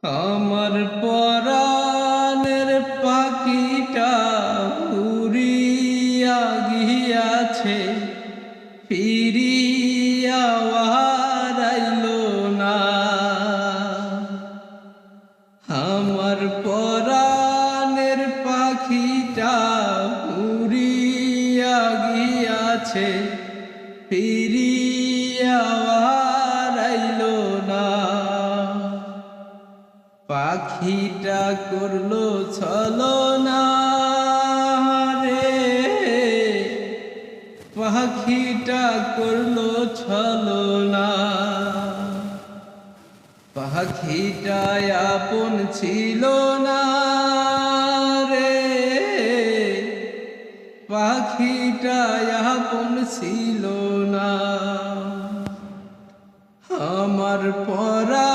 আমার পরাণের পাখিটা উড়িয়া গিয়াছে, ফিরিয়া আইল না। আমার পরাণের পাখিটা উড়িয়া গিয়াছে, ফিরিয়া আইল না। পাখিটা করলো ছলনা রে, পাখিটা করলো ছলনা। পাখিটা আপন ছিল না রে, পাখিটা আপন ছিল না। আমার পরা